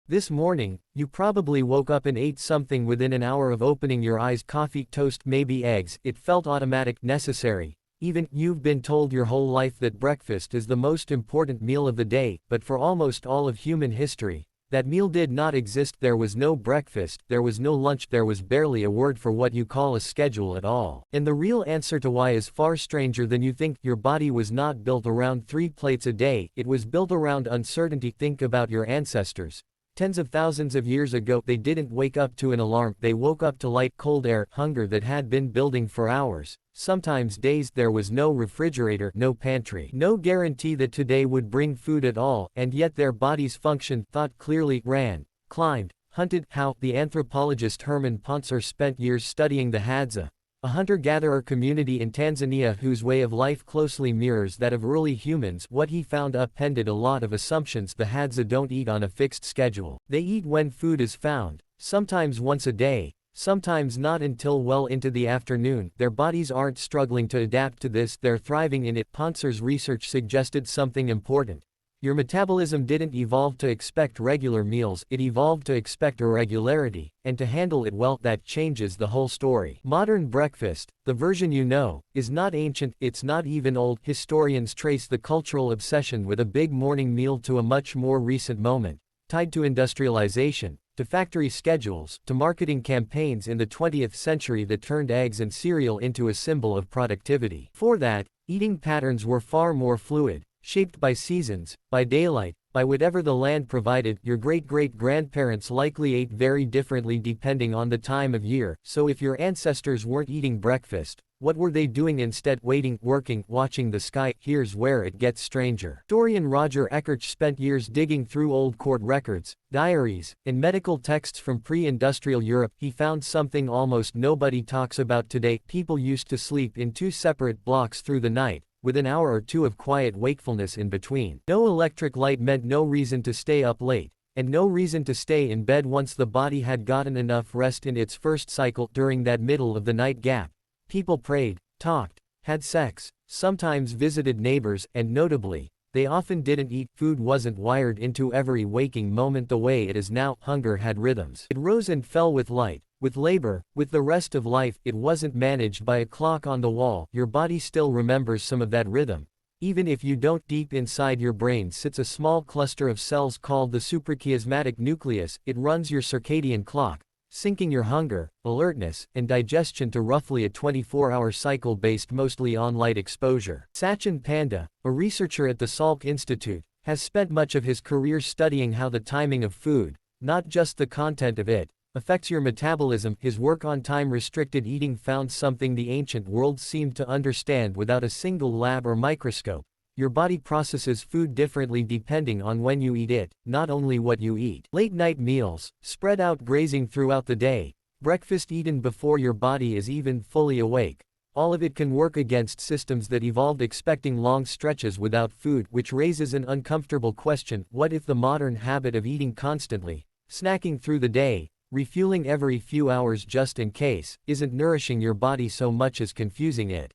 This morning, you probably woke up and ate something within an hour of opening your eyes: coffee, toast, maybe eggs. It felt automatic, necessary. Even you've been told your whole life that breakfast is the most important meal of the day, but for almost all of human history, that meal did not exist. There was no breakfast, there was no lunch, there was barely a word for what you call a schedule at all. And the real answer to why is far stranger than you think. Your body was not built around 3 plates a day, it was built around uncertainty. Think about your ancestors. Tens of thousands of years ago, they didn't wake up to an alarm, they woke up to light, cold air, hunger that had been building for hours, sometimes days. There was no refrigerator, no pantry, no guarantee that today would bring food at all, and yet their bodies functioned, thought clearly, ran, climbed, hunted. How? The anthropologist Herman Pontzer spent years studying the Hadza, a hunter-gatherer community in Tanzania whose way of life closely mirrors that of early humans. What he found upended a lot of assumptions. The Hadza don't eat on a fixed schedule. They eat when food is found, sometimes once a day, sometimes not until well into the afternoon. Their bodies aren't struggling to adapt to this, they're thriving in it. Pontzer's research suggested something important. Your metabolism didn't evolve to expect regular meals, it evolved to expect irregularity, and to handle it well. That changes the whole story. Modern breakfast, the version you know, is not ancient, it's not even old. Historians trace the cultural obsession with a big morning meal to a much more recent moment, tied to industrialization, to factory schedules, to marketing campaigns in the 20th century that turned eggs and cereal into a symbol of productivity. Before that, eating patterns were far more fluid, shaped by seasons, by daylight, by whatever the land provided. Your great-great-grandparents likely ate very differently depending on the time of year, so if your ancestors weren't eating breakfast, what were they doing instead? Waiting, working, watching the sky. Here's where it gets stranger. Historian Roger Eckerch spent years digging through old court records, diaries, and medical texts from pre-industrial Europe. He found something almost nobody talks about today. People used to sleep in 2 separate blocks through the night, with an hour or 2 of quiet wakefulness in between. No electric light meant no reason to stay up late, and no reason to stay in bed once the body had gotten enough rest in its first cycle. During that middle of the night gap, people prayed, talked, had sex, sometimes visited neighbors, and notably, they often didn't eat. Food wasn't wired into every waking moment the way it is now. Hunger had rhythms. It rose and fell with light, with labor, with the rest of life. It wasn't managed by a clock on the wall. Your body still remembers some of that rhythm, even if you don't. Deep inside your brain sits a small cluster of cells called the suprachiasmatic nucleus. It runs your circadian clock, syncing your hunger, alertness, and digestion to roughly a 24-hour cycle based mostly on light exposure. Sachin Panda, a researcher at the Salk Institute, has spent much of his career studying how the timing of food, not just the content of it, affects your metabolism. His work on time-restricted eating found something the ancient world seemed to understand without a single lab or microscope. Your body processes food differently depending on when you eat it, not only what you eat. Late-night meals, spread out grazing throughout the day, breakfast eaten before your body is even fully awake. All of it can work against systems that evolved expecting long stretches without food, which raises an uncomfortable question. What if the modern habit of eating constantly, snacking through the day, refueling every few hours just in case, isn't nourishing your body so much as confusing it?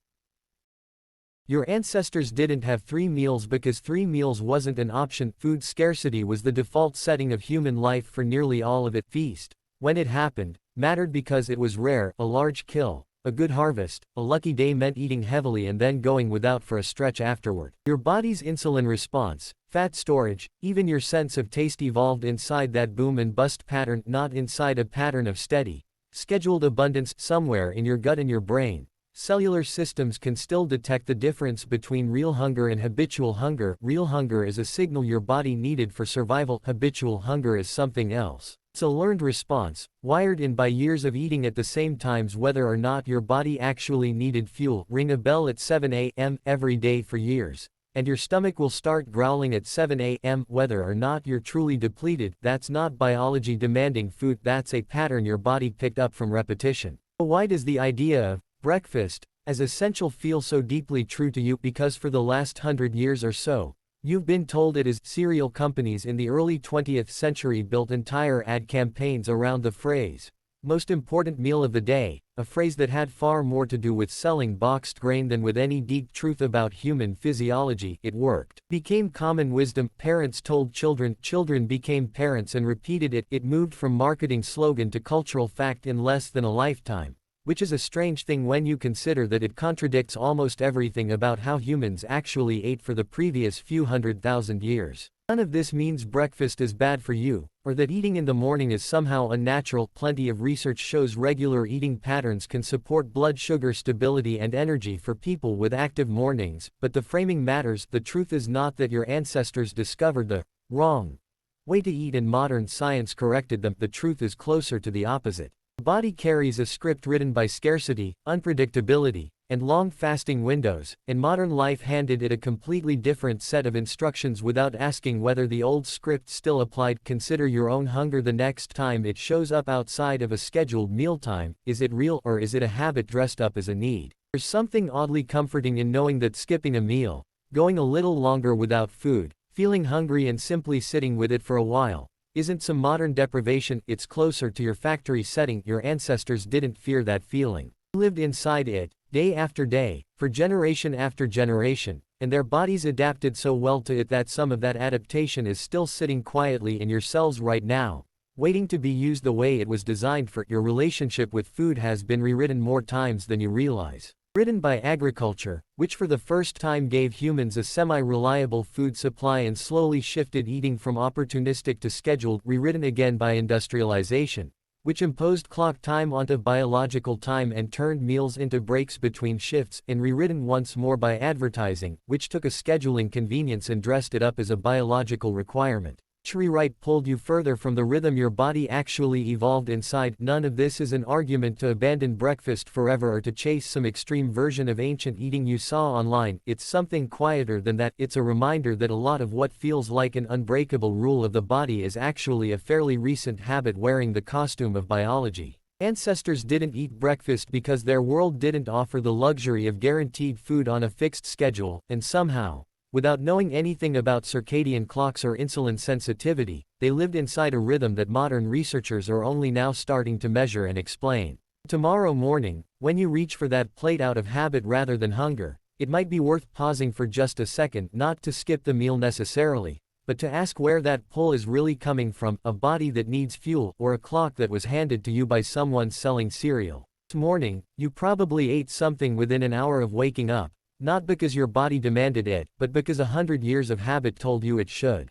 Your ancestors didn't have 3 meals because 3 meals wasn't an option. Food scarcity was the default setting of human life for nearly all of it. Feast, when it happened, mattered because it was rare. A large kill, a good harvest, a lucky day meant eating heavily and then going without for a stretch afterward. Your body's insulin response, fat storage, even your sense of taste evolved inside that boom and bust pattern, not inside a pattern of steady, scheduled abundance. Somewhere in your gut and your brain, cellular systems can still detect the difference between real hunger and habitual hunger. Real hunger is a signal your body needed for survival. Habitual hunger is something else. It's a learned response, wired in by years of eating at the same times whether or not your body actually needed fuel. Ring a bell at 7 a.m. every day for years, and your stomach will start growling at 7 a.m. whether or not you're truly depleted. That's not biology demanding food, that's a pattern your body picked up from repetition. So why does the idea of breakfast as essential feel so deeply true to you? Because for the last 100 years or so, you've been told it is. Cereal companies in the early 20th century built entire ad campaigns around the phrase, most important meal of the day, a phrase that had far more to do with selling boxed grain than with any deep truth about human physiology. It worked. Became common wisdom. Parents told children, children became parents and repeated it. It moved from marketing slogan to cultural fact in less than a lifetime, which is a strange thing when you consider that it contradicts almost everything about how humans actually ate for the previous few 100,000 years. None of this means breakfast is bad for you, or that eating in the morning is somehow unnatural. Plenty of research shows regular eating patterns can support blood sugar stability and energy for people with active mornings, but the framing matters. The truth is not that your ancestors discovered the wrong way to eat and modern science corrected them. The truth is closer to the opposite. The body carries a script written by scarcity, unpredictability, and long fasting windows, and modern life handed it a completely different set of instructions without asking whether the old script still applied. Consider your own hunger the next time it shows up outside of a scheduled mealtime. Is it real, or is it a habit dressed up as a need? There's something oddly comforting in knowing that skipping a meal, going a little longer without food, feeling hungry and simply sitting with it for a while, isn't some modern deprivation. It's closer to your factory setting. Your ancestors didn't fear that feeling. They lived inside it, day after day, for generation after generation, and their bodies adapted so well to it that some of that adaptation is still sitting quietly in your cells right now, waiting to be used the way it was designed for. Your relationship with food has been rewritten more times than you realize. Written by agriculture, which for the first time gave humans a semi-reliable food supply and slowly shifted eating from opportunistic to scheduled. Rewritten again by industrialization, which imposed clock time onto biological time and turned meals into breaks between shifts, and rewritten once more by advertising, which took a scheduling convenience and dressed it up as a biological requirement. Each rewrite pulled you further from the rhythm your body actually evolved inside. None of this is an argument to abandon breakfast forever or to chase some extreme version of ancient eating you saw online. It's something quieter than that. It's a reminder that a lot of what feels like an unbreakable rule of the body is actually a fairly recent habit wearing the costume of biology. Ancestors didn't eat breakfast because their world didn't offer the luxury of guaranteed food on a fixed schedule, and somehow, without knowing anything about circadian clocks or insulin sensitivity, they lived inside a rhythm that modern researchers are only now starting to measure and explain. Tomorrow morning, when you reach for that plate out of habit rather than hunger, it might be worth pausing for just a second, not to skip the meal necessarily, but to ask where that pull is really coming from: a body that needs fuel, or a clock that was handed to you by someone selling cereal. This morning, you probably ate something within an hour of waking up. Not because your body demanded it, but because 100 years of habit told you it should.